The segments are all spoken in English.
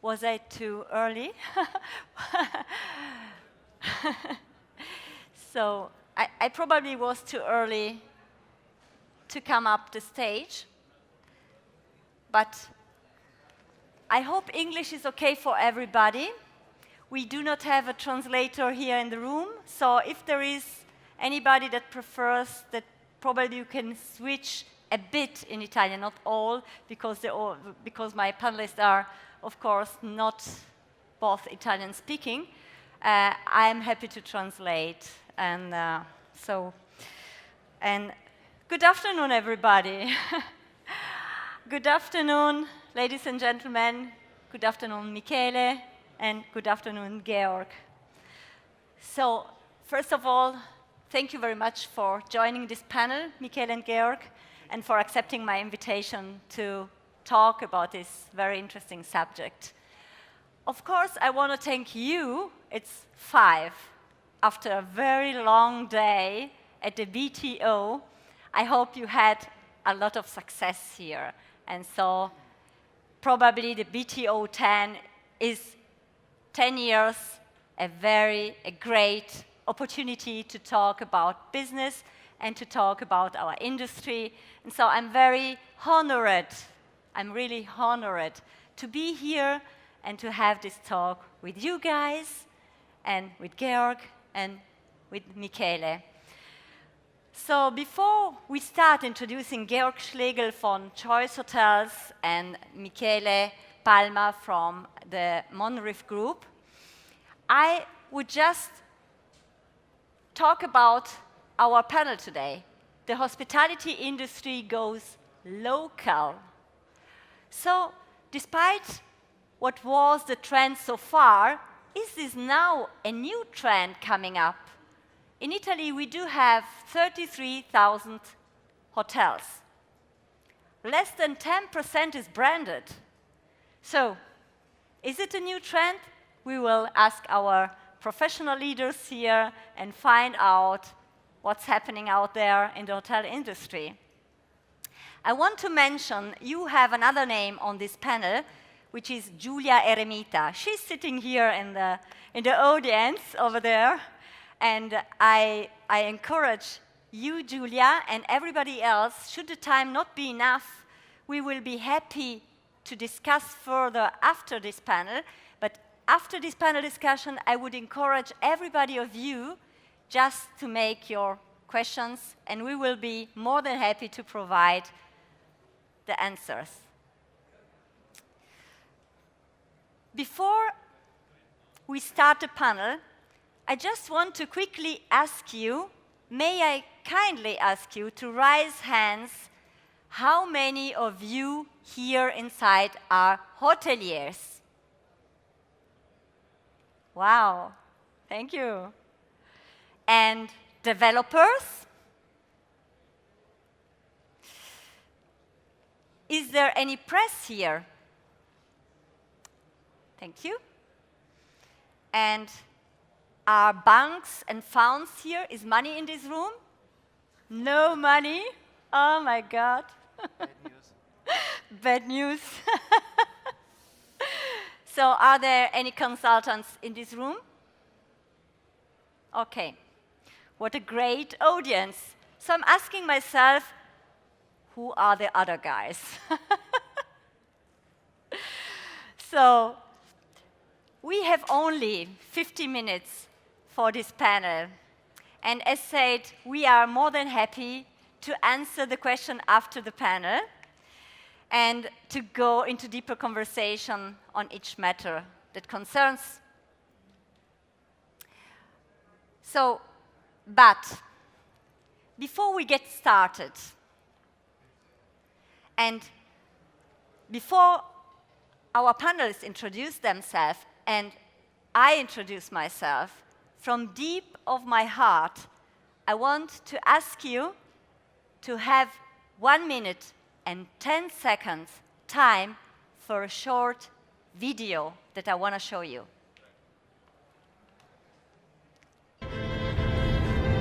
Was I too early? So I probably was too early to come up the stage. But I hope English is okay for everybody. We do not have a translator here in the room, so if there is anybody that prefers that, probably you can switch a bit in Italian, not all, because my panelists are, of course, not both Italian speaking. I am happy to translate, and good afternoon, everybody. Good afternoon, ladies and gentlemen. Good afternoon, Michele, and good afternoon, Georg. So, first of all, thank you very much for joining this panel, Michele and Georg, and for accepting my invitation to talk about this very interesting subject. Of course, I want to thank you. It's 5 after a very long day at the BTO. I hope you had a lot of success here. And so probably the BTO10 is 10 years, a great opportunity to talk about business and to talk about our industry. And so I'm very honored, I'm really honored to be here and to have this talk with you guys and with Georg and with Michele. So before we start introducing Georg Schlegel from Choice Hotels and Michele Palma from the Monriff Group, I would just talk about our panel today. The hospitality industry goes local. So despite what was the trend so far, is this now a new trend coming up? In Italy, we do have 33,000 hotels. Less than 10% is branded. So, is it a new trend? We will ask our professional leaders here and find out what's happening out there in the hotel industry. I want to mention, you have another name on this panel, which is Giulia Eremita. She's sitting here in the audience over there. And I encourage you, Giulia, and everybody else, should the time not be enough, we will be happy to discuss further after this panel. But after this panel discussion, I would encourage everybody of you just to make your questions, and we will be more than happy to provide the answers. Before we start the panel, I just want to quickly ask you, may I kindly ask you to raise hands, how many of you here inside are hoteliers? Wow, thank you. And developers? Is there any press here? Thank you. And are banks and funds here? Is money in this room? No money? Oh my God. Bad news. Bad news. So are there any consultants in this room? Okay. What a great audience. So I'm asking myself, who are the other guys? So we have only 50 minutes for this panel. And as said, we are more than happy to answer the question after the panel and to go into deeper conversation on each matter that concerns. So, but before we get started, and before our panelists introduce themselves and I introduce myself, from deep of my heart, I want to ask you to have 1 minute and 10 seconds time for a short video that I want to show you.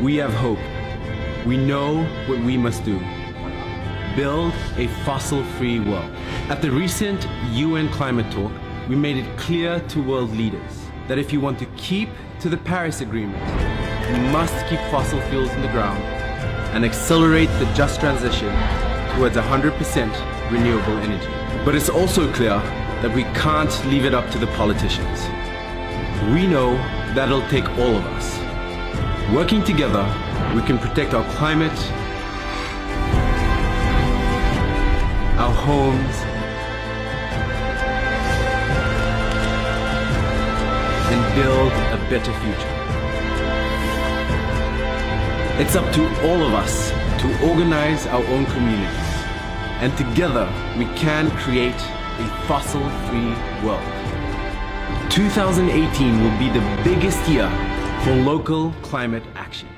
We have hope. We know what we must do. Build a fossil-free world. At the recent UN climate talk, we made it clear to world leaders that if you want to keep to the Paris Agreement, you must keep fossil fuels in the ground and accelerate the just transition towards 100% renewable energy. But it's also clear that we can't leave it up to the politicians. We know that it'll take all of us. Working together, we can protect our climate, our homes, and build a better future. It's up to all of us to organize our own communities, and together we can create a fossil-free world. 2018 will be the biggest year for local climate action.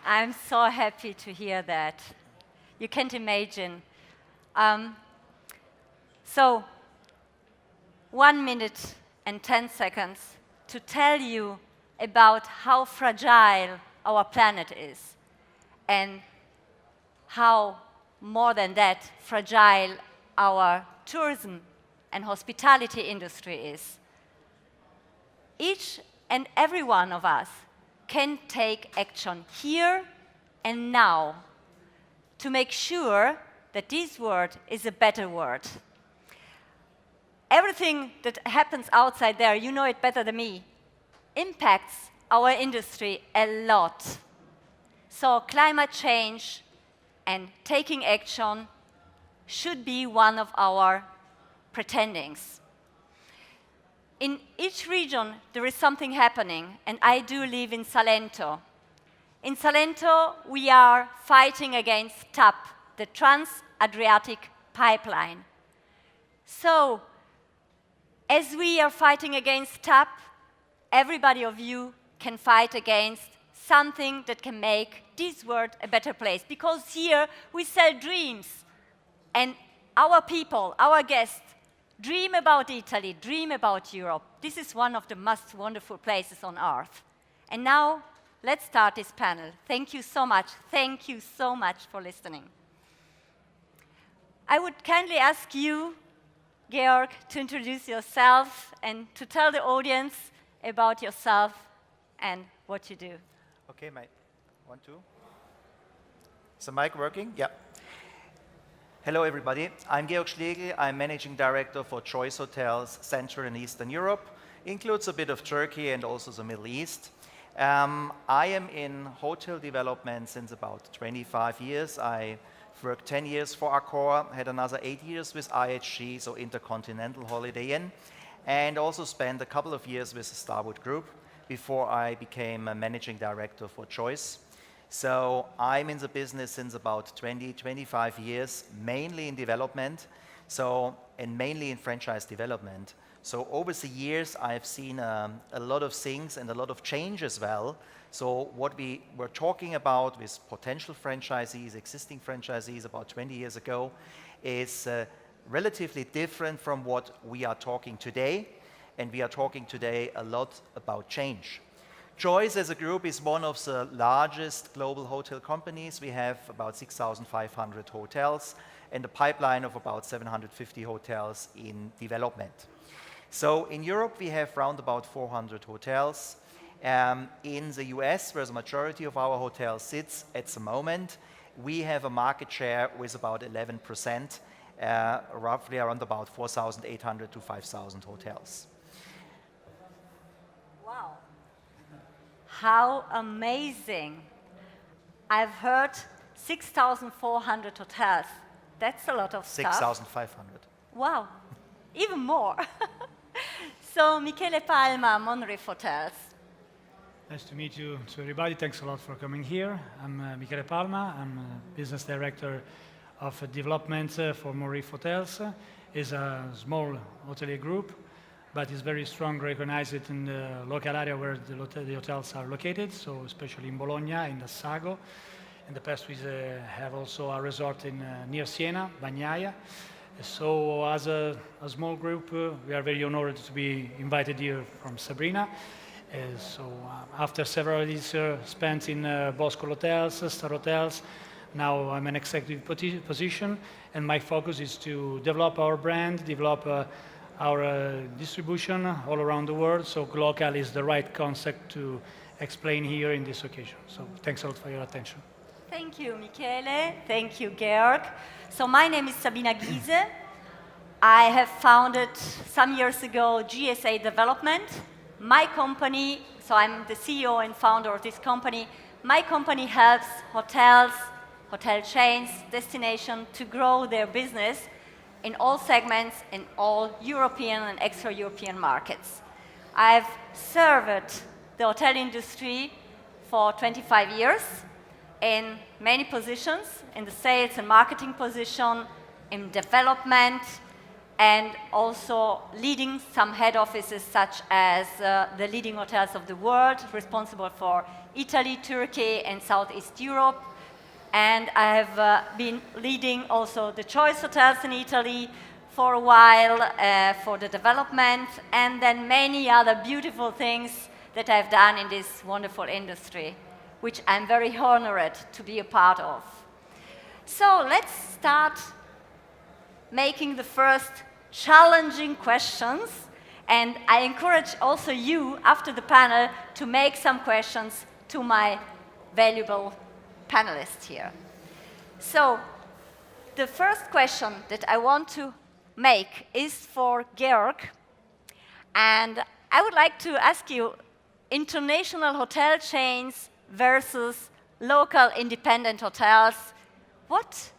I'm so happy to hear that. You can't imagine. So, 1 minute and 10 seconds to tell you about how fragile our planet is and how, more than that, fragile our tourism and hospitality industry is. Each and every one of us can take action here and now to make sure that this world is a better world. Everything that happens outside there, you know it better than me, impacts our industry a lot. So climate change and taking action should be one of our pretendings. In each region, there is something happening, and I do live in Salento. In Salento, we are fighting against TAP, the Trans-Adriatic Pipeline. So, as we are fighting against TAP, everybody of you can fight against something that can make this world a better place. Because here, we sell dreams. And our people, our guests, dream about Italy, dream about Europe. This is one of the most wonderful places on earth. And now, let's start this panel. Thank you so much. Thank you so much for listening. I would kindly ask you, Georg, to introduce yourself and to tell the audience about yourself and what you do. Okay, mate. 1, 2. Is the mic working? Yeah. Hello, everybody. I'm Georg Schlegel. I'm Managing Director for Choice Hotels, Central and Eastern Europe. Includes a bit of Turkey and also the Middle East. I am in hotel development since about 25 years. I worked 10 years for Accor, had another 8 years with IHG, so Intercontinental Holiday Inn, and also spent a couple of years with the Starwood Group before I became a Managing Director for Choice. So I'm in the business since about 25 years, mainly in development, and mainly in franchise development. So over the years, I've seen a lot of things and a lot of change as well. So what we were talking about with potential franchisees, existing franchisees about 20 years ago, is relatively different from what we are talking today. And we are talking today a lot about change. Choice as a group is one of the largest global hotel companies. We have about 6,500 hotels and a pipeline of about 750 hotels in development. So in Europe, we have around about 400 hotels. In the US, where the majority of our hotels sits at the moment, we have a market share with about 11%, roughly around about 4,800 to 5,000 hotels. Wow. How amazing. I've heard 6,400 hotels. That's a lot of stuff. 6,500. Wow, even more. So, Michele Palma, Monreef Hotels. Nice to meet you to everybody. Thanks a lot for coming here. I'm Michele Palma. I'm Business Director of Development for Monreef Hotels. It's a small hotelier group, but it's very strong, recognized in the local area where the hotels are located, so especially in Bologna, in Assago. In the past, we have also a resort in near Siena, Bagnaia. So as a small group, we are very honored to be invited here from Sabrina. After several years spent in Bosco hotels, star hotels, now I'm an executive position, and my focus is to develop our brand, develop our distribution all around the world. So local is the right concept to explain here in this occasion. So thanks a lot for your attention. Thank you, Michele. Thank you, Georg. So my name is Sabina Giese. I have founded some years ago GSA Development. My company, so I'm the CEO and founder of this company. My company helps hotels, hotel chains, destinations to grow their business in all segments, in all European and extra-European markets. I've served the hotel industry for 25 years in many positions, in the sales and marketing position, in development, and also leading some head offices such as the leading hotels of the world, responsible for Italy, Turkey, and Southeast Europe. And I have been leading also the Choice Hotels in Italy for a while for the development, and then many other beautiful things that I've done in this wonderful industry, which I'm very honored to be a part of. So let's start making the first challenging questions, and I encourage also you after the panel to make some questions to my valuable panelists here. So the first question that I want to make is for Georg, and I would like to ask you, international hotel chains versus local independent hotels, what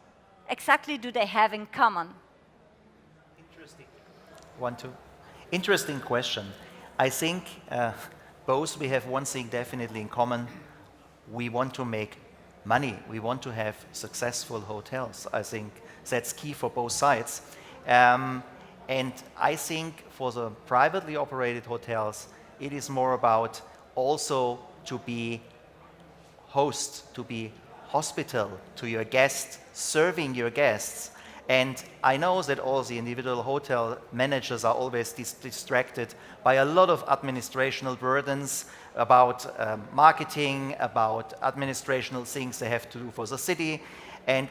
exactly do they have in common? Interesting question. I think both we have one thing definitely in common. We want to make money. We want to have successful hotels. I think that's key for both sides. And I think for the privately operated hotels, it is more about also to be host, to be hospital to your guests, serving your guests. And I know that all the individual hotel managers are always distracted by a lot of administrational burdens about marketing, about administrational things they have to do for the city, and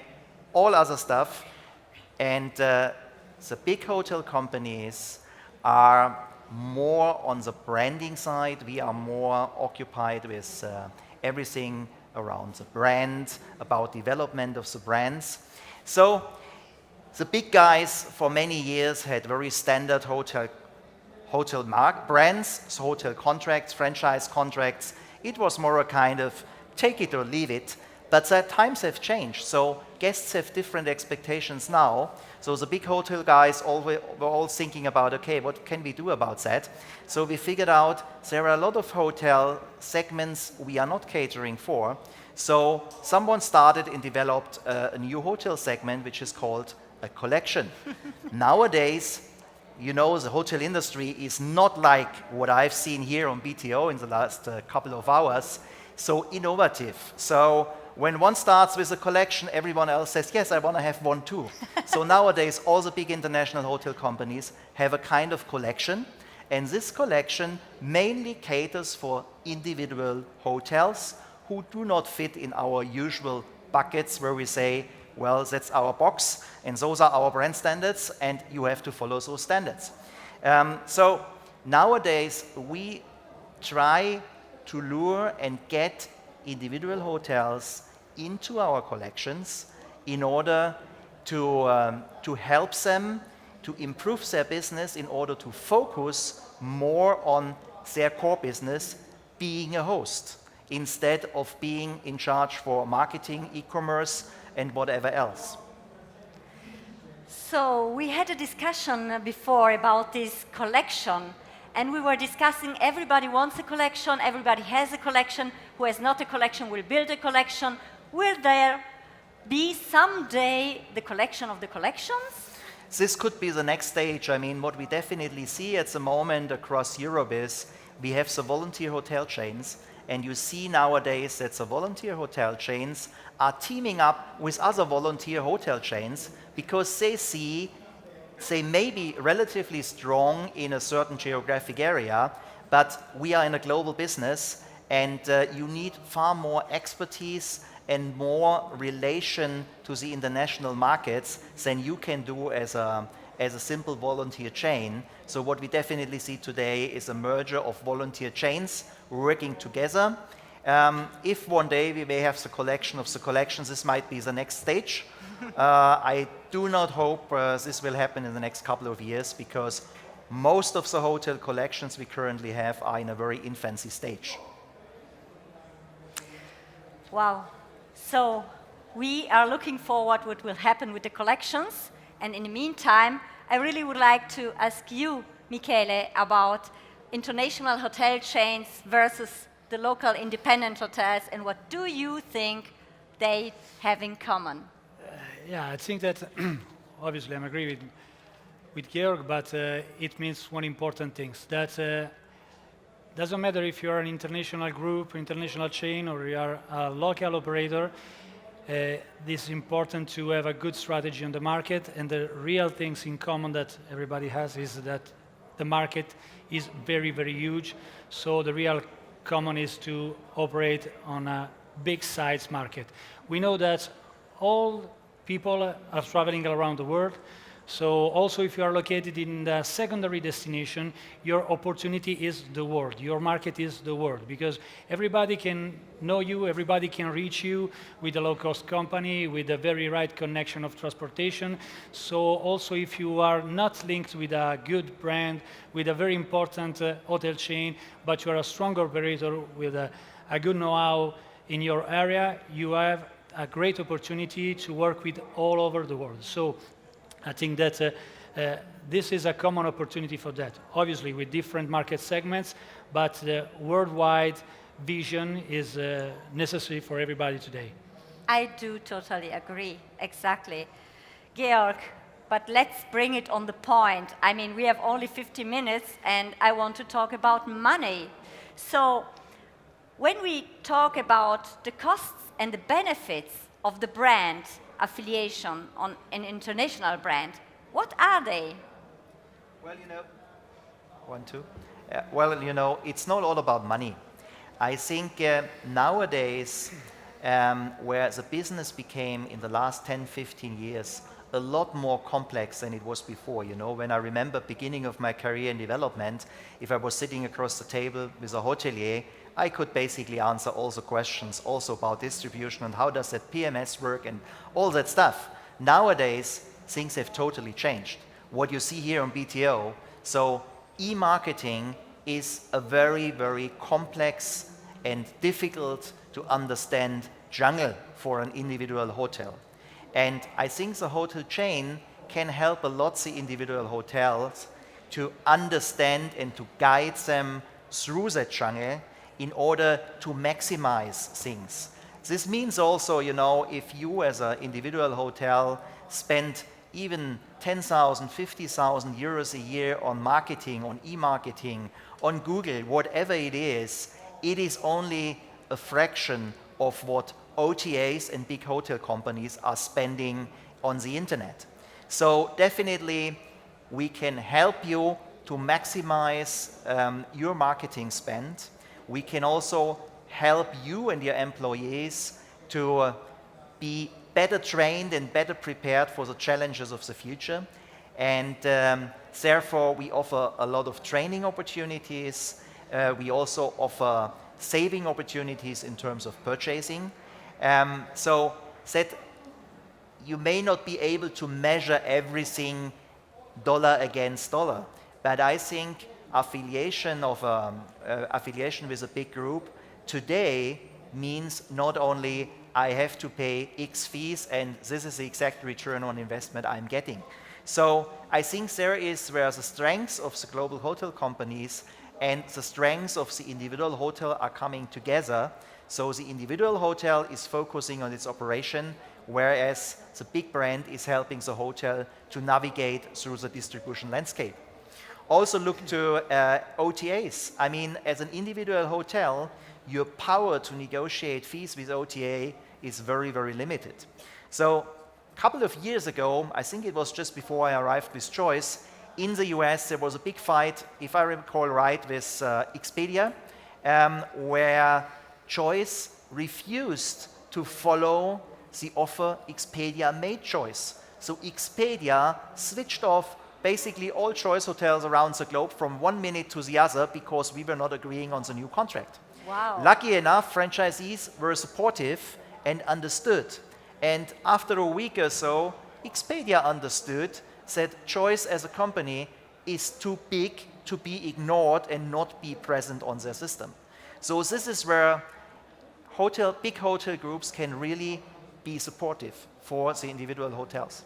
all other stuff. And the big hotel companies are more on the branding side. We are more occupied with everything around the brand, about development of the brands. So the big guys for many years had very standard hotel brands, so hotel contracts, franchise contracts. It was more a kind of take it or leave it, but the times have changed. So guests have different expectations now. So the big hotel guys were all thinking about, okay, what can we do about that? So we figured out there are a lot of hotel segments we are not catering for. So someone started and developed a new hotel segment, which is called a collection. Nowadays, you know, the hotel industry is not like what I've seen here on BTO in the last couple of hours, so innovative. So when one starts with a collection, everyone else says, yes, I want to have one too. So nowadays, all the big international hotel companies have a kind of collection, and this collection mainly caters for individual hotels who do not fit in our usual buckets where we say, well, that's our box, and those are our brand standards, and you have to follow those standards. So nowadays, we try to lure and get individual hotels into our collections in order to help them to improve their business, in order to focus more on their core business, being a host, instead of being in charge for marketing, e-commerce, and whatever else. So we had a discussion before about this collection, and we were discussing everybody wants a collection, everybody has a collection, who has not a collection will build a collection. Will there be someday the collection of the collections? This could be the next stage. I mean, what we definitely see at the moment across Europe is we have the volunteer hotel chains, and you see nowadays that the volunteer hotel chains are teaming up with other volunteer hotel chains because they see they may be relatively strong in a certain geographic area, but we are in a global business, and you need far more expertise and more relation to the international markets than you can do as a simple volunteer chain. So what we definitely see today is a merger of volunteer chains working together. If one day we may have the collection of the collections, this might be the next stage. I do not hope this will happen in the next couple of years, because most of the hotel collections we currently have are in a very infancy stage. Wow. So we are looking forward what will happen with the collections. And in the meantime, I really would like to ask you, Michele, about international hotel chains versus the local independent hotels, and what do you think they have in common? Yeah, I think that obviously I'm agree with Georg, but it means one important thing, that doesn't matter if you're an international group, international chain, or you are a local operator. This is important to have a good strategy on the market, and the real things in common that everybody has is that the market is very, very huge. So the real common is to operate on a big size market. We know that all people are traveling around the world. So also if you are located in the secondary destination, your opportunity is the world. Your market is the world, because everybody can know you, everybody can reach you with a low-cost company, with a very right connection of transportation. So also if you are not linked with a good brand, with a very important hotel chain, but you are a strong operator with a good know-how in your area, you have a great opportunity to work with all over the world. So I think that this is a common opportunity for that. Obviously with different market segments, but the worldwide vision is necessary for everybody today. I do totally agree, exactly. Georg, but let's bring it on the point. I mean, we have only 50 minutes and I want to talk about money. So when we talk about the costs and the benefits of the brand affiliation on an international brand, what are they? Well, you know, well, you know, it's not all about money. I think nowadays, where the business became in the last 10, 15 years a lot more complex than it was before. You know, when I remember beginning of my career in development, if I was sitting across the table with a hotelier, I could basically answer all the questions also about distribution and how does that PMS work and all that stuff. Nowadays, things have totally changed. What you see here on BTO, so e-marketing is a very, very complex and difficult to understand jungle for an individual hotel. And I think the hotel chain can help a lot the individual hotels to understand and to guide them through that jungle in order to maximize things. This means also, you know, if you as an individual hotel spend even 10,000, 50,000 euros a year on marketing, on e-marketing, on Google, whatever it is only a fraction of what OTAs and big hotel companies are spending on the internet. So definitely we can help you to maximize your marketing spend. We can also help you and your employees to be better trained and better prepared for the challenges of the future. And therefore, we offer a lot of training opportunities. We also offer saving opportunities in terms of purchasing. So that you may not be able to measure everything dollar against dollar, but I think affiliation with a big group today means not only I have to pay X fees and this is the exact return on investment I'm getting. So I think there is where the strengths of the global hotel companies and the strengths of the individual hotel are coming together. So the individual hotel is focusing on its operation, whereas the big brand is helping the hotel to navigate through the distribution landscape. Also look to OTAs. I mean, as an individual hotel, your power to negotiate fees with OTA is very, very limited. So a couple of years ago, I think it was just before I arrived with Choice, in the US, there was a big fight, if I recall right, with Expedia, where Choice refused to follow the offer Expedia made Choice. So Expedia switched off basically all Choice hotels around the globe from 1 minute to the other because we were not agreeing on the new contract. Wow. Lucky enough, franchisees were supportive and understood. And after a week or so, Expedia understood that Choice as a company is too big to be ignored and not be present on their system. So this is where big hotel groups can really be supportive for the individual hotels.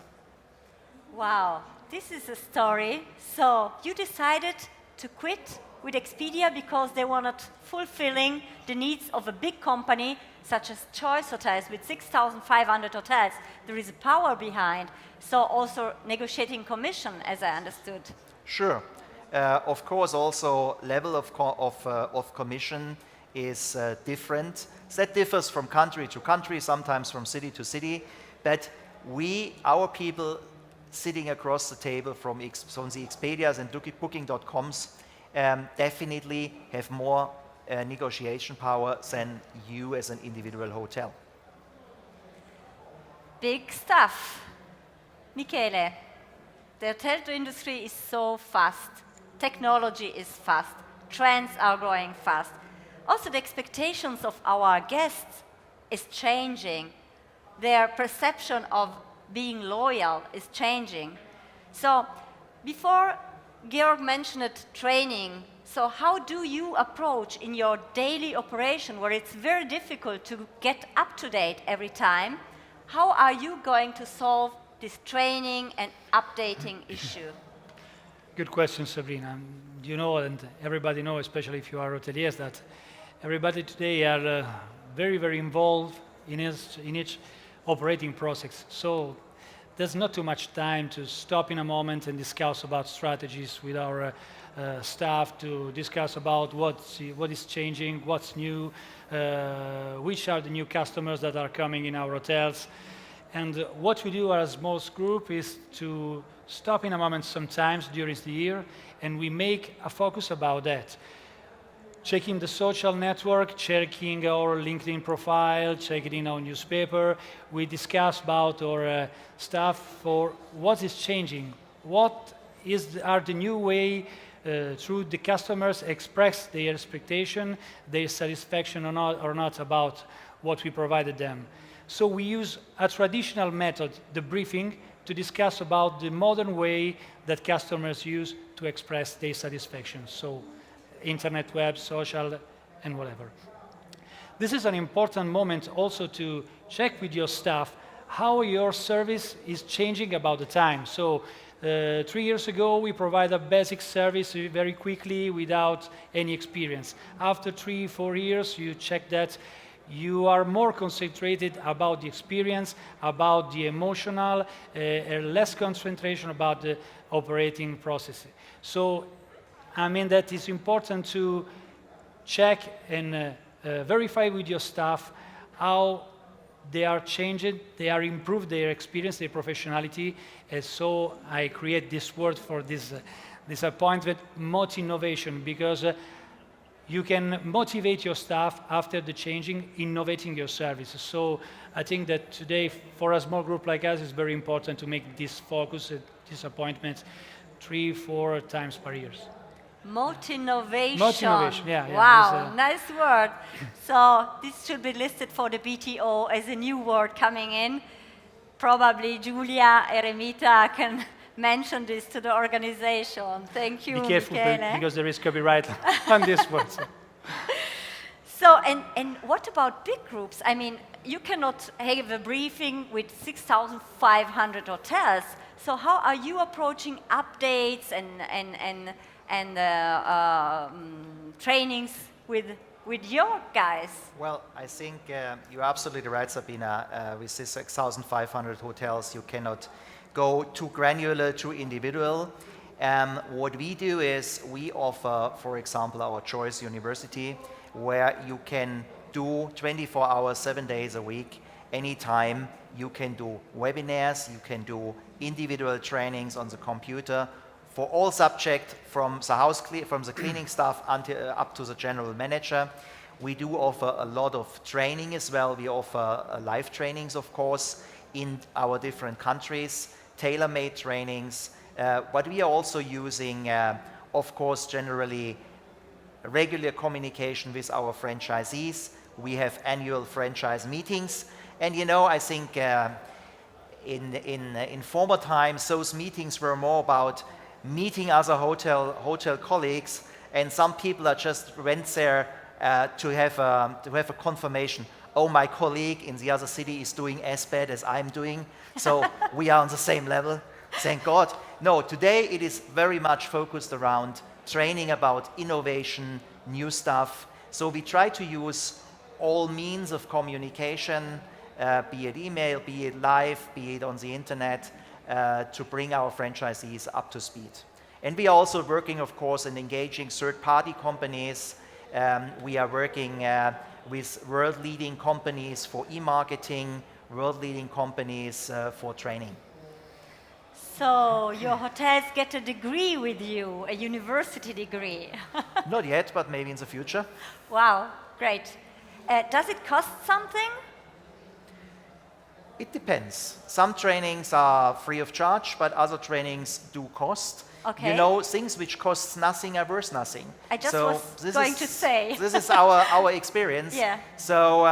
Wow, this is a story. So you decided to quit with Expedia because they were not fulfilling the needs of a big company such as Choice Hotels with 6,500 hotels. There is a power behind. So also negotiating commission, as I understood. Sure. Of course, also level of commission is different. That differs from country to country, sometimes from city to city. But our people sitting across the table from the Expedias and Booking.coms definitely have more negotiation power than you as an individual hotel. Big stuff. Michele, the hotel industry is so fast. Technology is fast. Trends are growing fast. Also, the expectations of our guests is changing. Their perception of being loyal is changing. So, before Georg mentioned training, so how do you approach in your daily operation where it's very difficult to get up to date every time? How are you going to solve this training and updating issue? Good question, Sabrina. You know, and everybody knows, especially if you are hoteliers, that everybody today are very, very involved in each operating process. So there's not too much time to stop in a moment and discuss about strategies with our staff, to discuss about what is changing, what's new, which are the new customers that are coming in our hotels. And what we do as a small group is to stop in a moment sometimes during the year, and we make a focus about that. Checking the social network, checking our LinkedIn profile, checking our newspaper. We discuss about our stuff for what is changing, what are the new way through the customers express their expectation, their satisfaction or not about what we provided them. So we use a traditional method, the briefing, to discuss about the modern way that customers use to express their satisfaction. So internet, web, social, and whatever. This is an important moment also to check with your staff how your service is changing about the time. So 3 years ago, we provide a basic service very quickly without any experience. After 3-4 years, you check that you are more concentrated about the experience, about the emotional, less concentration about the operating process. So, I mean that it's important to check and verify with your staff how they are changing, they are improved their experience, their professionality. And so I create this word for this appointment, motivation, because you can motivate your staff after the changing, innovating your services. So I think that today, for a small group like us, it's very important to make this focus, this appointment, 3-4 times per year. Motivation. Yeah. Wow, nice word. So this should be listed for the BTO as a new word coming in. Probably Giulia, Eremita can mention this to the organization. Thank you, Be careful, Michele. because there is copyright on this word. So, and what about big groups? I mean, you cannot have a briefing with 6,500 hotels. So how are you approaching updates and trainings with your guys? Well, I think you're absolutely right, Sabina. With this 6,500 hotels, you cannot go too granular, too individual. What we do is we offer, for example, our Choice University, where you can do 24 hours, 7 days a week, anytime. You can do webinars, you can do individual trainings on the computer for all subjects from the cleaning staff until, up to the general manager. We do offer a lot of training as well. We offer live trainings, of course, in our different countries, tailor-made trainings. But we are also using, of course, generally regular communication with our franchisees. We have annual franchise meetings. And you know, I think in former times, those meetings were more about meeting other hotel colleagues, and some people are just went there to have a confirmation. Oh, my colleague in the other city is doing as bad as I'm doing, so we are on the same level. Thank God. No, today it is very much focused around training about innovation, new stuff. So we try to use all means of communication, be it email, be it live, be it on the internet, to bring our franchisees up to speed. And we are also working, of course, in engaging third-party companies. We are working with world-leading companies for e-marketing, world-leading companies for training. So your hotels get a degree with you, a university degree. Not yet, but maybe in the future. Wow, great. Does it cost something? It depends. Some trainings are free of charge, but other trainings do cost. Okay. You know, things which cost nothing are worth nothing. I just was going to say. This is our experience. Yeah. So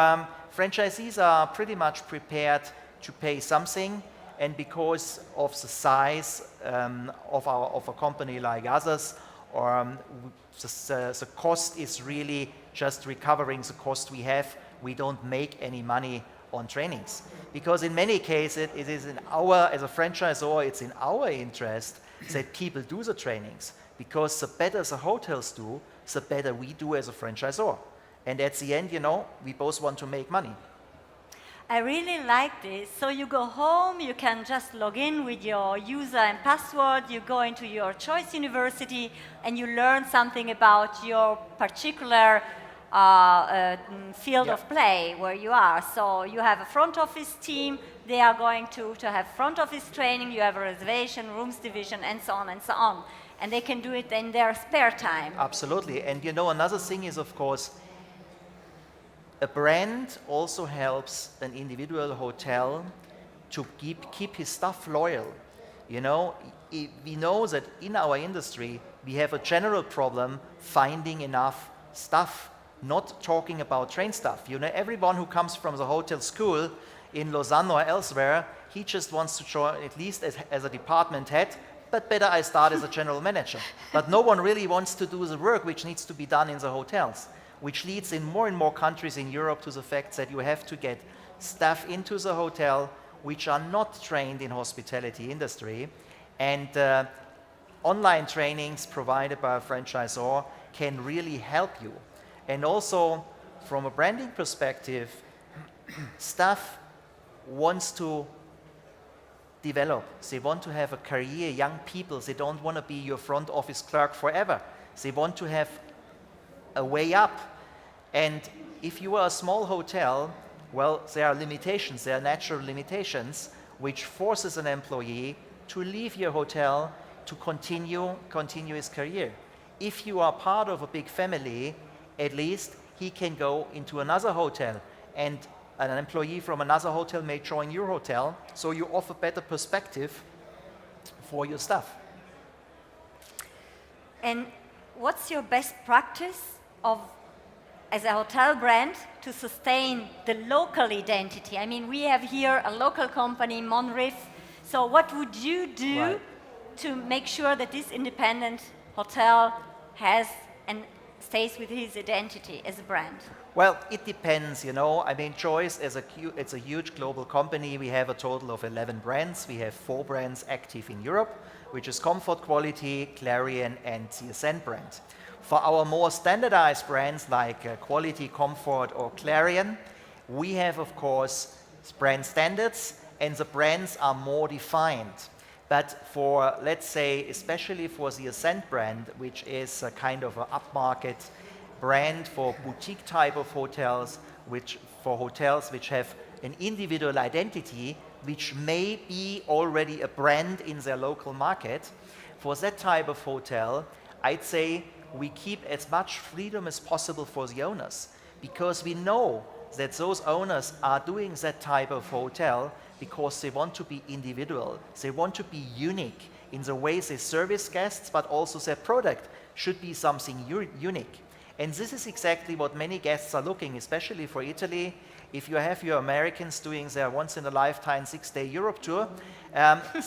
franchisees are pretty much prepared to pay something, and because of the size of a company like others, the cost is really just recovering the cost we have. We don't make any money on trainings, because in many cases it is in our, as a franchisor, it's in our interest that people do the trainings, because the better the hotels do, the better we do as a franchisor. And at the end, you know, we both want to make money. I really like this. So you go home, you can just log in with your user and password, you go into your choice university, and you learn something about your particular field of play where you are. So you have a front office team, they are going to have front office training, you have a reservation, rooms division, and so on and so on. And they can do it in their spare time. Absolutely. And you know, another thing is, of course, a brand also helps an individual hotel to keep his staff loyal. You know, we know that in our industry, we have a general problem finding enough staff, not talking about trained staff. You know, everyone who comes from the hotel school in Lausanne or elsewhere, he just wants to join at least as a department head, but better I start as a general manager. But no one really wants to do the work which needs to be done in the hotels, which leads in more and more countries in Europe to the fact that you have to get staff into the hotel which are not trained in hospitality industry. And online trainings provided by a franchisor can really help you. And also, from a branding perspective, staff wants to develop. They want to have a career, young people. They don't want to be your front office clerk forever. They want to have a way up. And if you are a small hotel, well, there are limitations, there are natural limitations, which forces an employee to leave your hotel to continue his career. If you are part of a big family, at least he can go into another hotel, and an employee from another hotel may join your hotel, so you offer better perspective for your staff. And what's your best practice as a hotel brand to sustain the local identity? I mean, we have here a local company, Monriff. So what would you do to make sure that this independent hotel has and stays with his identity as a brand? Well, it depends, you know. I mean, Choice is it's a huge global company. We have a total of 11 brands. We have 4 brands active in Europe, which is Comfort, Quality, Clarion, and the Ascent brand. For our more standardized brands like Quality, Comfort, or Clarion, we have, of course, brand standards, and the brands are more defined. But for, let's say, especially for the Ascent brand, which is a kind of an upmarket brand for boutique type of hotels, for hotels which have an individual identity, which may be already a brand in their local market, for that type of hotel, I'd say we keep as much freedom as possible for the owners, because we know that those owners are doing that type of hotel because they want to be individual. They want to be unique in the way they service guests, but also their product should be something unique. And this is exactly what many guests are looking, especially for Italy. If you have your Americans doing their once-in-a-lifetime 6-day Europe tour,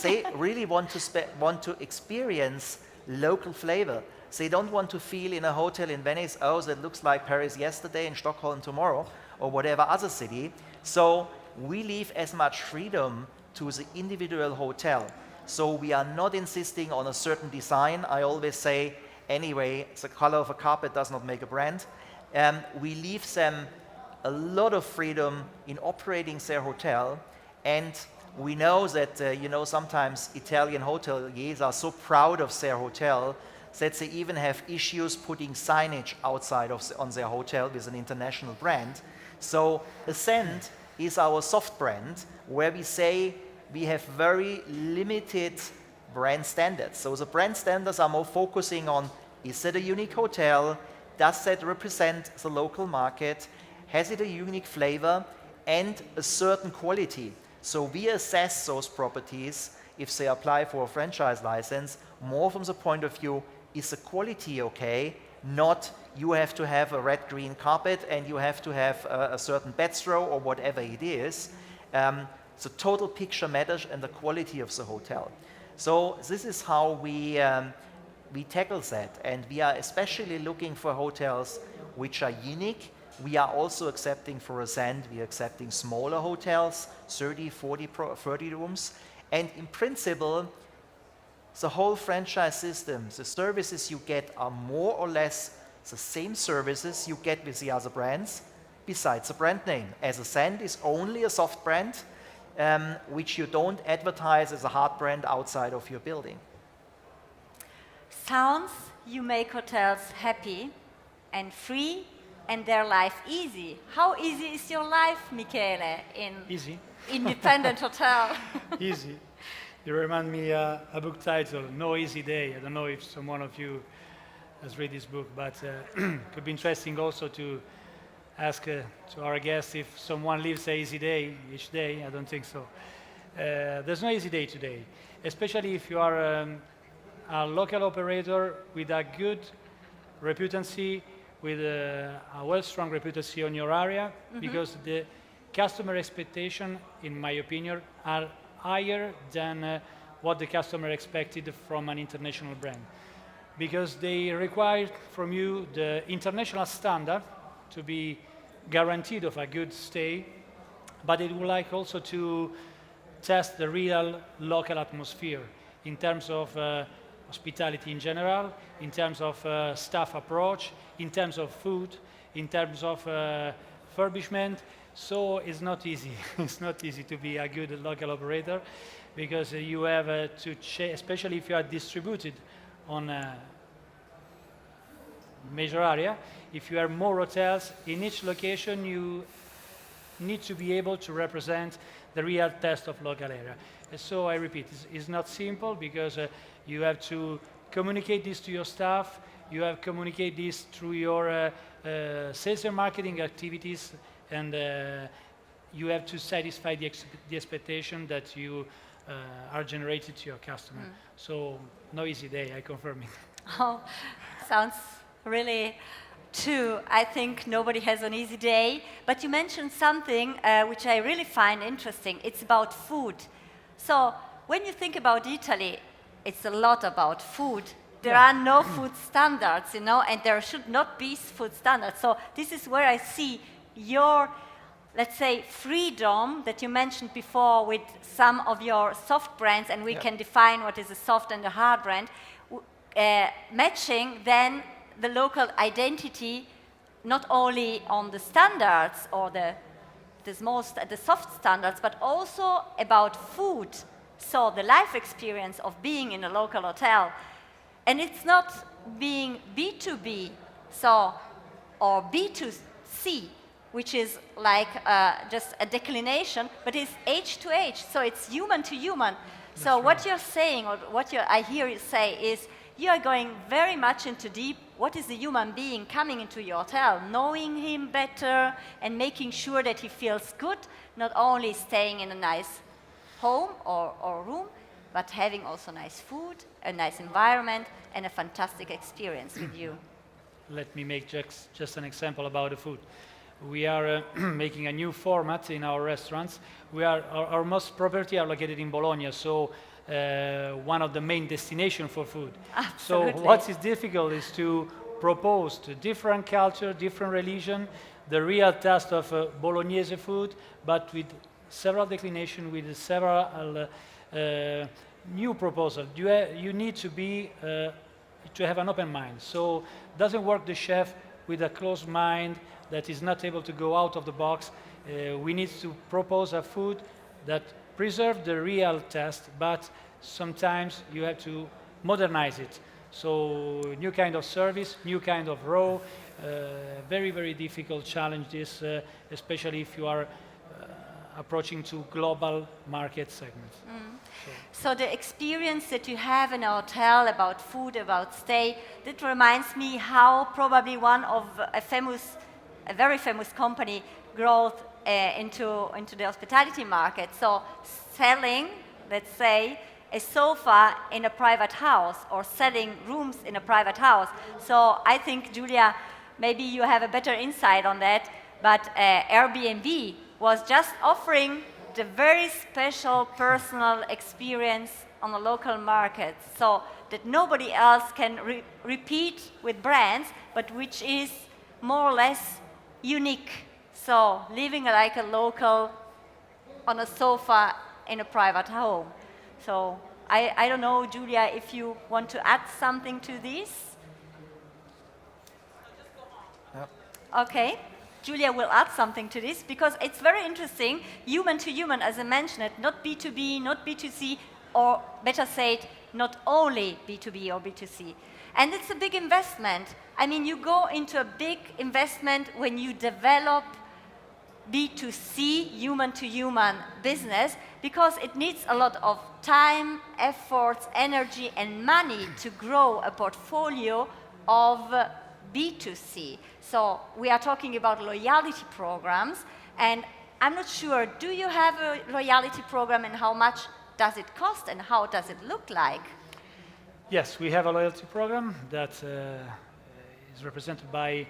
they really want to experience local flavor. They don't want to feel in a hotel in Venice, oh, that looks like Paris yesterday and Stockholm tomorrow, or whatever other city. So we leave as much freedom to the individual hotel. So we are not insisting on a certain design. I always say, anyway, the color of a carpet does not make a brand. We leave them a lot of freedom in operating their hotel, and we know that sometimes Italian hoteliers are so proud of their hotel that they even have issues putting signage outside on their hotel with an international brand. So Ascend is our soft brand, where we say we have very limited brand standards. So the brand standards are more focusing on, is it a unique hotel? Does that represent the local market? Has it a unique flavor and a certain quality? So we assess those properties, if they apply for a franchise license, more from the point of view, is the quality okay? Not you have to have a red-green carpet and you have to have a certain bed throw or whatever it is. The total picture matters and the quality of the hotel. So this is how we tackle that. And we are especially looking for hotels which are unique. We are also accepting for Ascend, we are accepting smaller hotels, 30, 40, 30 rooms. And in principle, the whole franchise system, the services you get are more or less the same services you get with the other brands, besides the brand name. As Ascend is only a soft brand, which you don't advertise as a hard brand outside of your building. Sounds you make hotels happy and free and their life easy. How easy is your life, Michele, in Easy. independent hotel? Easy. You remind me a book title, No Easy Day. I don't know if someone of you has read this book, but it could be interesting also to ask to our guests if someone lives an easy day each day. I don't think so. There's no easy day today, especially if you are a local operator with a good reputancy, with a well-strong reputancy on your area, because the customer expectation, in my opinion, are higher than what the customer expected from an international brand. Because they require from you the international standard to be guaranteed of a good stay, but they would like also to test the real local atmosphere in terms of hospitality in general, in terms of staff approach, in terms of food, in terms of furbishment. So it's not easy. It's not easy to be a good local operator, because you have to change, especially if you are distributed on a major area. If you have more hotels in each location, you need to be able to represent the real test of local area. So I repeat, it's not simple, because you have to communicate this to your staff, you have to communicate this through your sales and marketing activities, and you have to satisfy the expectation that you are generated to your customer. So no easy day, I confirm it. Oh, sounds really true. I think nobody has an easy day, but you mentioned something which I really find interesting. It's about food. So when you think about Italy, it's a lot about food. There are no food standards, and there should not be food standards. So this is where I see your, let's say, freedom that you mentioned before with some of your soft brands, and we can define what is a soft and a hard brand, matching then the local identity, not only on the standards or the soft standards, but also about food. So the life experience of being in a local hotel. And it's not being B2B, or B2C, which is like just a declination, but it's H to H, so it's human to human. So right. what you're saying, or what I hear you say, is you are going very much into deep, what is the human being coming into your hotel, knowing him better and making sure that he feels good, not only staying in a nice home or room, but having also nice food, a nice environment, and a fantastic experience with you. Let me make just an example about the food. We are making a new format in our restaurants. Our most property are located in Bologna, so one of the main destinations for food. Absolutely. So what is difficult is to propose to different culture, different religion, the real taste of Bolognese food, but with several declinations, with several new proposals. You need to be to have an open mind. So doesn't work the chef with a closed mind that is not able to go out of the box. We need to propose a food that preserves the real taste, but sometimes you have to modernize it. So new kind of service, new kind of raw, very, very difficult challenges, especially if you are approaching to global market segments. So the experience that you have in a hotel about food, about stay, that reminds me how probably one of a very famous company growth into the hospitality market. So selling, let's say, a sofa in a private house or selling rooms in a private house. So I think, Giulia, maybe you have a better insight on that, but Airbnb was just offering the very special personal experience on the local market, so that nobody else can repeat with brands, but which is more or less unique. So living like a local on a sofa in a private home. So I don't know, Giulia, if you want to add something to this? Yep. Okay. Giulia will add something to this because it's very interesting, human to human, as I mentioned it, not B2B, not B2C, or better said, not only B2B or B2C. And it's a big investment. I mean, you go into a big investment when you develop B2C, human to human business, because it needs a lot of time, efforts, energy, and money to grow a portfolio of B2C. So we are talking about loyalty programs, and I'm not sure, do you have a loyalty program and how much does it cost and how does it look like? Yes, we have a loyalty program that is represented by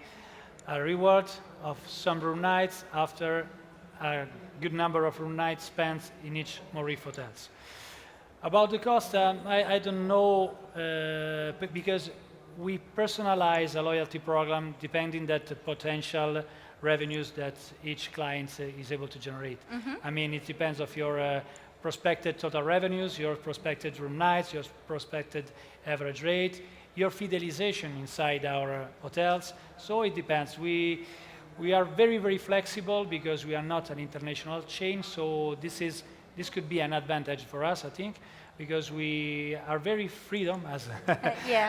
a reward of some room nights after a good number of room nights spent in each Maurice hotels. About the cost, I don't know, because we personalize a loyalty program depending on the potential revenues that each client is able to generate. I mean, it depends of your prospected total revenues, your prospected room nights, your prospected average rate, your fidelization inside our hotels. So it depends. We are very, very flexible because we are not an international chain. So this could be an advantage for us, I think, because we are very freedom, as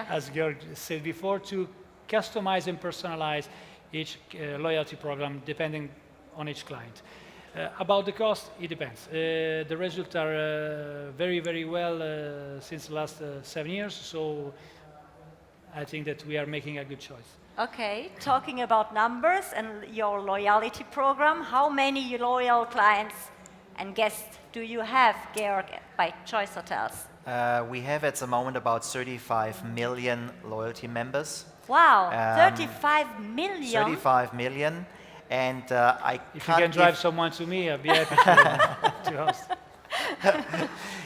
as Georg said before, to customize and personalize each loyalty program depending on each client. About the cost, it depends. The results are very, very well since the last 7 years, so I think that we are making a good choice. Okay, talking about numbers and your loyalty program, how many loyal clients and guests do you have, Georg, by Choice Hotels? We have at the moment about 35 million loyalty members. Wow, 35 million? 35 million. And if you can drive someone to me, I'd be happy to host.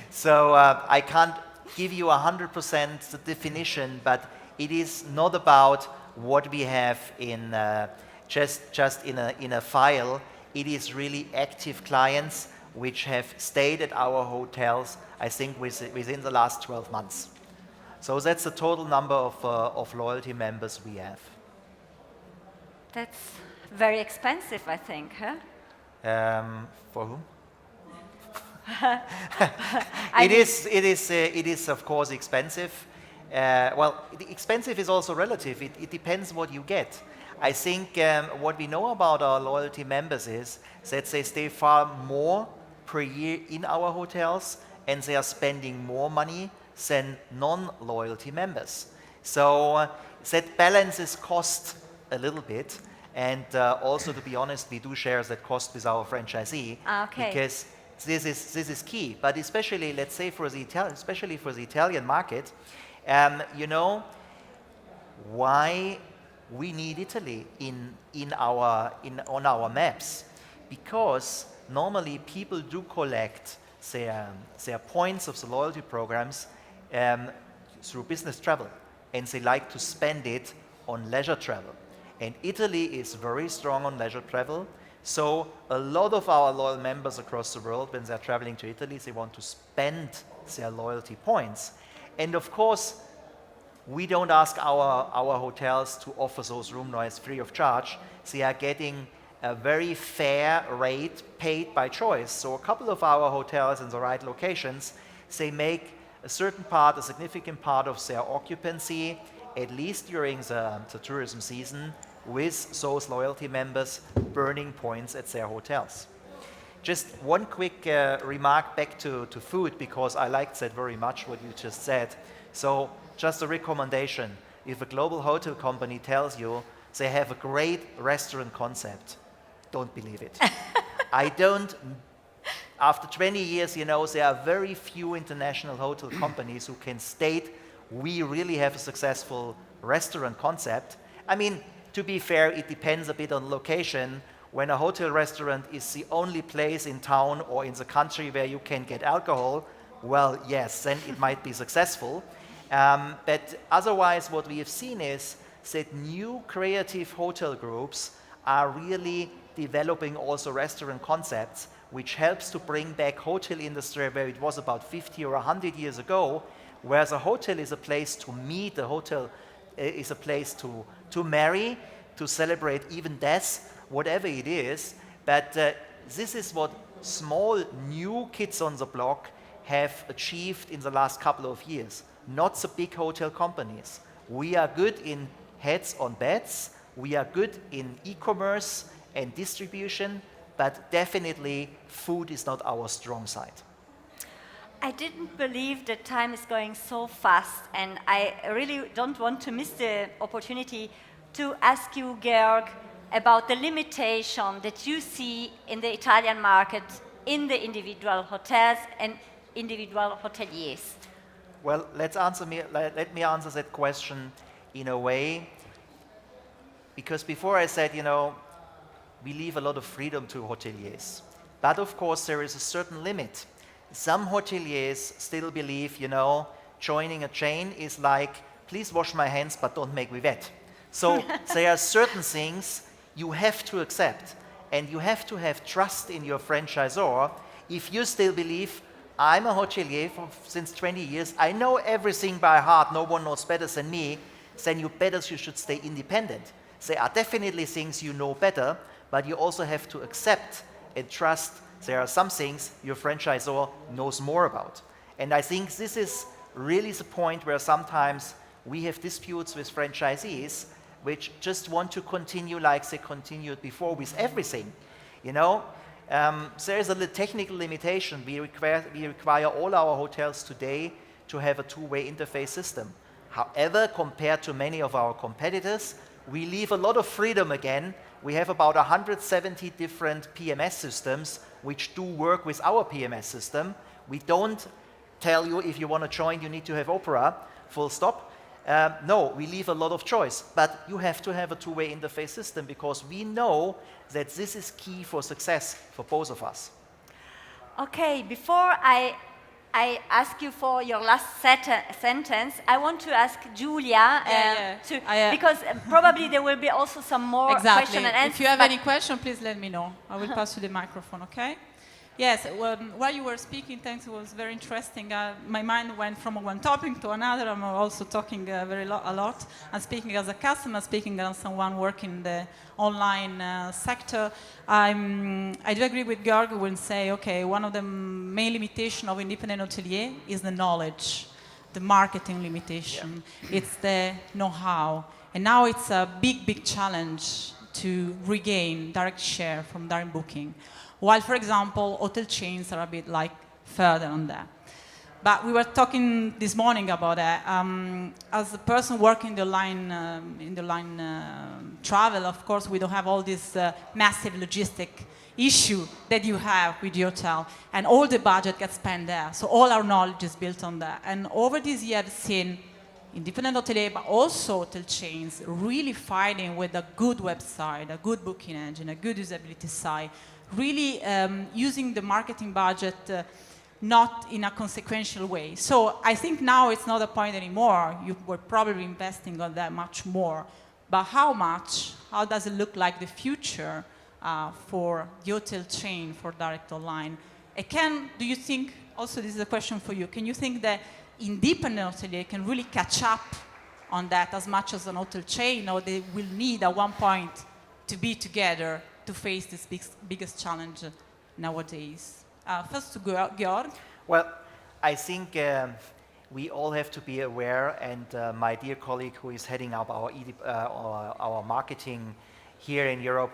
So I can't give you 100% the definition, but it is not about what we have in just in a file. It is really active clients which have stayed at our hotels, I think, within the last 12 months. So that's the total number of loyalty members we have. That's very expensive, I think, huh? For whom? It is of course expensive. Well, expensive is also relative. It depends what you get. I think what we know about our loyalty members is that they stay far more per year in our hotels and they are spending more money than non-loyalty members. So that balances cost a little bit. And also, to be honest, we do share that cost with our franchisee, because this is key. But especially, let's say, for the Italian market, you know, why we need Italy on our maps? Because normally people do collect their points of the loyalty programs through business travel, and they like to spend it on leisure travel. And Italy is very strong on leisure travel. So a lot of our loyal members across the world, when they're traveling to Italy, they want to spend their loyalty points. And of course, we don't ask our hotels to offer those room nights free of charge. They are getting a very fair rate paid by choice. So a couple of our hotels in the right locations, they make a significant part of their occupancy, at least during the tourism season, with those loyalty members burning points at their hotels. Just one quick remark back to food, because I liked that very much, what you just said. So just a recommendation: if a global hotel company tells you they have a great restaurant concept, don't believe it. After 20 years, you know, there are very few international hotel companies who can state we really have a successful restaurant concept. I mean, to be fair, it depends a bit on location. When a hotel restaurant is the only place in town or in the country where you can get alcohol, well, yes, then it might be successful. But otherwise, what we have seen is that new creative hotel groups are really developing also restaurant concepts, which helps to bring back hotel industry where it was about 50 or 100 years ago, whereas a hotel is a place to meet, a hotel is a place to marry, to celebrate even death, whatever it is. But this is what small new kids on the block have achieved in the last couple of years, not the big hotel companies. We are good in heads on beds, we are good in e-commerce and distribution, but definitely food is not our strong side. I didn't believe that time is going so fast, and I really don't want to miss the opportunity to ask you, Georg, about the limitation that you see in the Italian market in the individual hotels and individual hoteliers. Well, let me answer that question in a way, because before I said, you know, we leave a lot of freedom to hoteliers. But of course, there is a certain limit. Some hoteliers still believe, you know, joining a chain is like, please wash my hands, but don't make me wet. So there are certain things you have to accept, and you have to have trust in your franchisor. If you still believe, I'm a hotelier since 20 years, I know everything by heart, no one knows better than me, then you should stay independent. There are definitely things you know better, but you also have to accept and trust there are some things your franchisor knows more about. And I think this is really the point where sometimes we have disputes with franchisees which just want to continue like they continued before with everything. You know, there is a technical limitation. We require all our hotels today to have a two-way interface system. However, compared to many of our competitors, we leave a lot of freedom again. We have about 170 different PMS systems which do work with our PMS system. We don't tell you if you want to join, you need to have Opera, full stop. No, we leave a lot of choice, but you have to have a two-way interface system because we know that this is key for success for both of us. Okay, before I ask you for your last sentence, I want to ask Giulia, because probably there will be also some more questions and answers. If you have any question, please let me know. I will pass you the microphone, okay? Yes, while you were speaking, thanks, it was very interesting. My mind went from one topic to another. I'm also talking a lot. I'm speaking as a customer, speaking as someone working in the online sector. I do agree with Georg when say, okay, one of the main limitations of independent hotelier is the knowledge, the marketing limitation. Yeah. It's the know-how. And now it's a big challenge to regain direct share from direct booking. While, for example, hotel chains are a bit like further on that. But we were talking this morning about that. As a person working in the line travel, of course, we don't have all this massive logistic issue that you have with your hotel, and all the budget gets spent there. So all our knowledge is built on that. And over this year, I've seen independent hotelier, but also hotel chains really fighting with a good website, a good booking engine, a good usability site, really using the marketing budget not in a consequential way. So I think now it's not a point anymore. You were probably investing on that much more. But how much? How does it look like the future for the hotel chain, for direct online? And do you think, also this is a question for you, can you think that independent hotelier can really catch up on that as much as an hotel chain, or they will need at one point to be together to face this biggest challenge nowadays? First to Georg. Well, I think we all have to be aware, and my dear colleague who is heading up our marketing here in Europe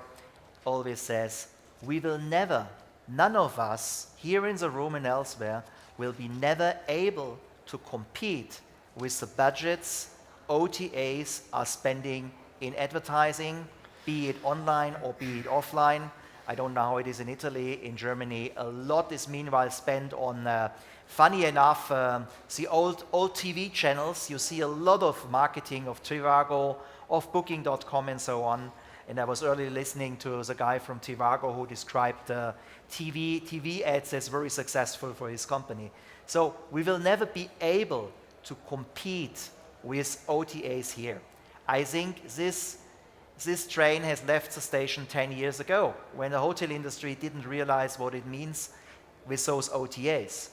always says, we will never, none of us here in the room and elsewhere, will be never able to compete with the budgets OTAs are spending in advertising, be it online or be it offline. I don't know how it is in Italy. In Germany, a lot is meanwhile spent on, funny enough, the old TV channels. You see a lot of marketing of Trivago, of Booking.com and so on. And I was earlier listening to the guy from Trivago who described TV ads as very successful for his company. So we will never be able to compete with OTAs here. I think this train has left the station 10 years ago, when the hotel industry didn't realize what it means with those OTAs.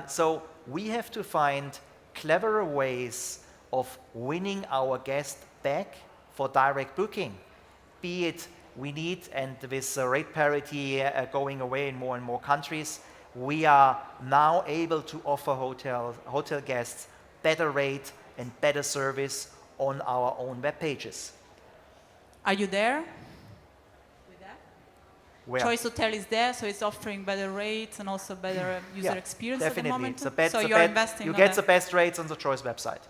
So we have to find cleverer ways of winning our guests back for direct booking. Be it we need, and with rate parity going away in more and more countries, we are now able to offer hotel guests better rate and better service on our own web pages. Are you there with that? Where? Choice Hotel is there, so it's offering better rates and also better user experience definitely. at the moment. So you're investing. You on get that. the best rates on the Choice website.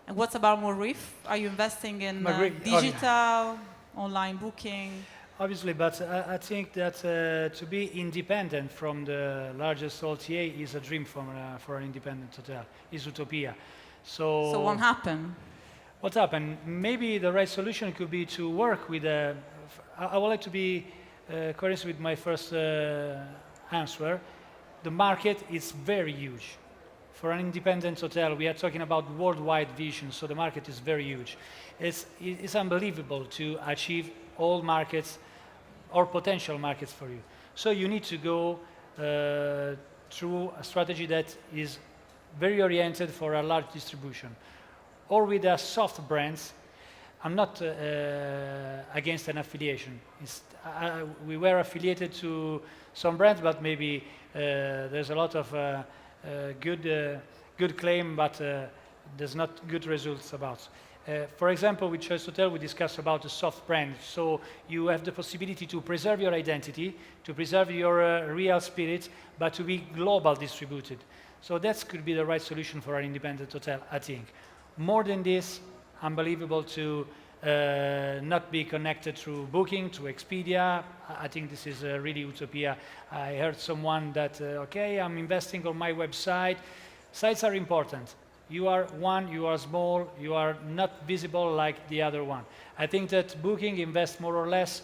And what's about Morif? Are you investing in digital, online booking? Obviously, but I think that to be independent from the largest OTA is a dream for an independent hotel. It's utopia. So what happened? What happened? Maybe the right solution could be to work with I would like to be coherent with my first answer. The market is very huge. For an independent hotel, we are talking about worldwide vision, so the market is very huge. It's unbelievable to achieve all markets or potential markets for you. So you need to go through a strategy that is very oriented for a large distribution, or with a soft brands. I'm not against an affiliation. We were affiliated to some brands, but maybe there's a lot of good claim, but there's not good results about. For example, with Choice Hotel, we discussed about the soft brand. So you have the possibility to preserve your identity, to preserve your real spirit, but to be global distributed. So that could be the right solution for an independent hotel, I think. More than this, unbelievable to not be connected through Booking, to Expedia. I think this is really utopia. I heard someone that, okay, I'm investing on my website. Sites are important. You are one, you are small, you are not visible like the other one. I think that Booking invests more or less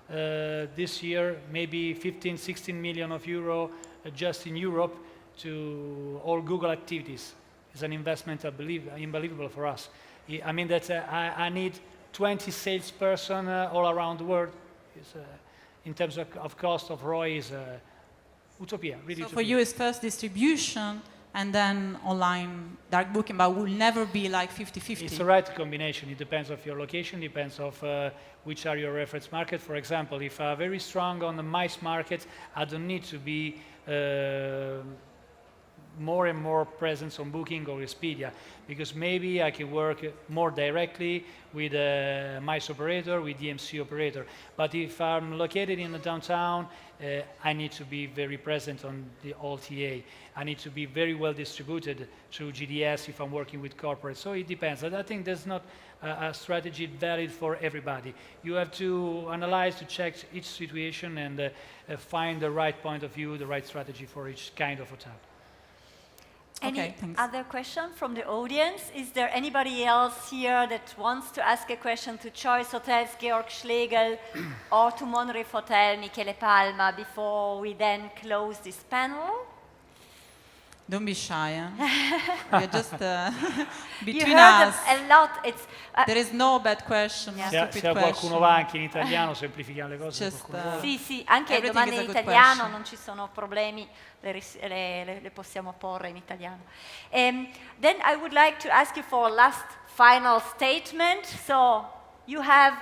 this year, maybe 15, 16 million of euro just in Europe to all Google activities. It's an investment, I believe, unbelievable for us. I mean that I need 20 salesperson all around the world. In terms of cost of ROI is utopia, really. So utopia. for you, it's first distribution and then online direct booking, but will never be like 50-50. It's the right combination. It depends of your location, depends of which are your reference market. For example, if I'm very strong on the MICE market, I don't need to be more and more presence on Booking or Expedia, because maybe I can work more directly with MICE operator, with DMC operator. But if I'm located in the downtown, I need to be very present on the OTA. I need to be very well distributed through GDS if I'm working with corporate. So it depends. And I think there's not a strategy valid for everybody. You have to analyze, to check each situation and find the right point of view, the right strategy for each kind of hotel. Any thanks. other question from the audience? Is there anybody else here that wants to ask a question to Choice Hotels, Georg Schlegel, or to Monreef Hotel, Michele Palma, before we then close this panel? Don't be shy. We're just between You heard us. a lot. It's There is no bad question, no stupid Se qualcuno question. va anche in italiano, semplifichiamo le cose. Just, sì, sì, anche Everything domande is a in good italiano, question. non ci sono problemi, le possiamo porre in italiano. Then I would like to ask you for a last final statement. So you have,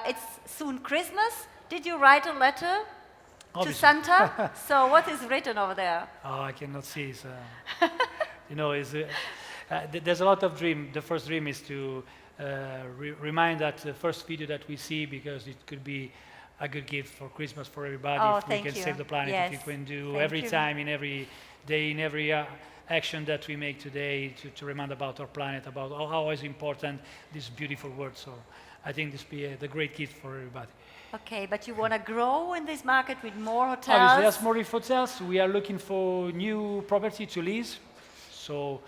it's soon Christmas. Did you write a letter to Obviously. Santa? So what is written over there? Oh, I cannot see. So, you know, there's a lot of dream. The first dream is to remind that the first video that we see, because it could be a good gift for Christmas for everybody. Oh, if we thank can you. save the planet, Yes. if we can do Thank every you. time, in every day, in every action that we make today to remind about our planet, about how is important this beautiful world. So I think this be the great gift for everybody. Okay, but you want to grow in this market with more Obviously, hotels? as Monreef Hotels, we are looking for new property to lease. So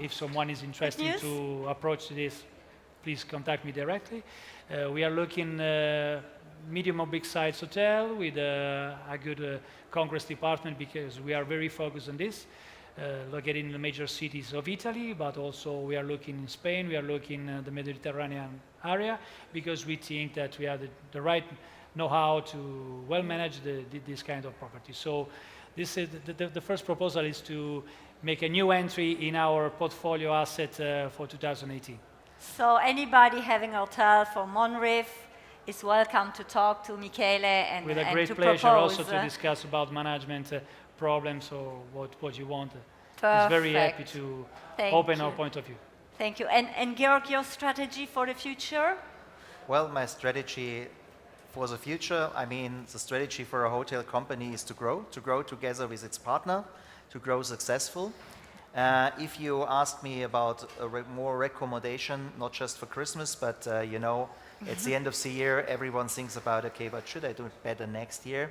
if someone is interested news. to approach this, please contact me directly. We are looking medium or big size hotel with a good congress department, because we are very focused on this. Located in the major cities of Italy, but also we are looking in Spain, we are looking in the Mediterranean area, because we think that we have the right know-how to well manage this kind of property. So this is the first proposal is to make a new entry in our portfolio asset for 2018. So anybody having a hotel for Monreef is welcome to talk to Michele and With a and great to pleasure propose. also to discuss about management problems or what you want. Perfect. He's very happy to Thank open you. our point of view. Thank you. And Georg, your strategy for the future? Well, my strategy for the future, I mean, the strategy for a hotel company is to grow together with its partner, to grow successful. If you ask me about more recommendation, not just for Christmas, but you know, it's the end of the year, everyone thinks about, okay, but should I do it better next year?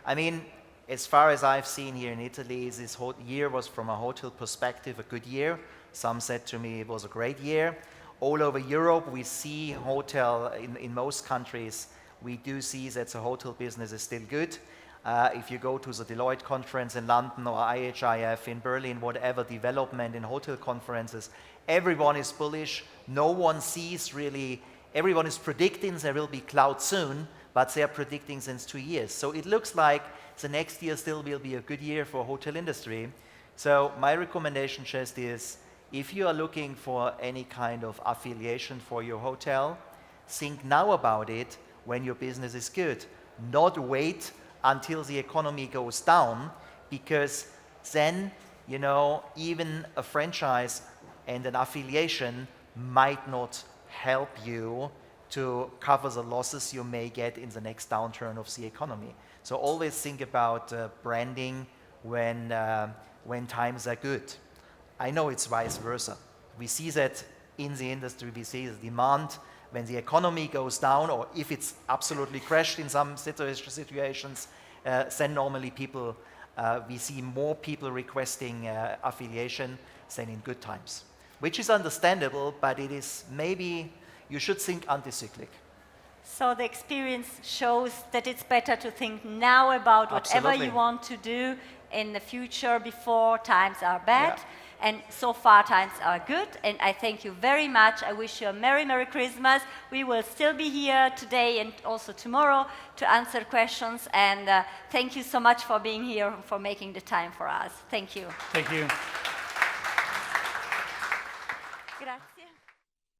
I mean, as far as I've seen here in Italy, this whole year was, from a hotel perspective, a good year. Some said to me it was a great year. All over Europe, we see hotel, in most countries, we do see that the hotel business is still good. If you go to the Deloitte conference in London or IHIF in Berlin, whatever development in hotel conferences, everyone is bullish. No one sees really, everyone is predicting there will be cloud soon, but they are predicting since 2 years. So it looks like the next year still will be a good year for hotel industry. So my recommendation just is, if you are looking for any kind of affiliation for your hotel, think now about it when your business is good. Not wait until the economy goes down, because then, you know, even a franchise and an affiliation might not help you to cover the losses you may get in the next downturn of the economy. So always think about branding when times are good. I know it's vice versa. We see that in the industry, we see the demand when the economy goes down, or if it's absolutely crashed in some situations, then normally people, we see more people requesting affiliation than in good times, which is understandable, but it is maybe, you should think anti-cyclic. So the experience shows that it's better to think now about whatever Absolutely. you want to do in the future before times are bad. Yeah. And so far times are good. And I thank you very much. I wish you a Merry, Merry Christmas. We will still be here today and also tomorrow to answer questions. And thank you so much for being here, for making the time for us. Thank you. Thank you.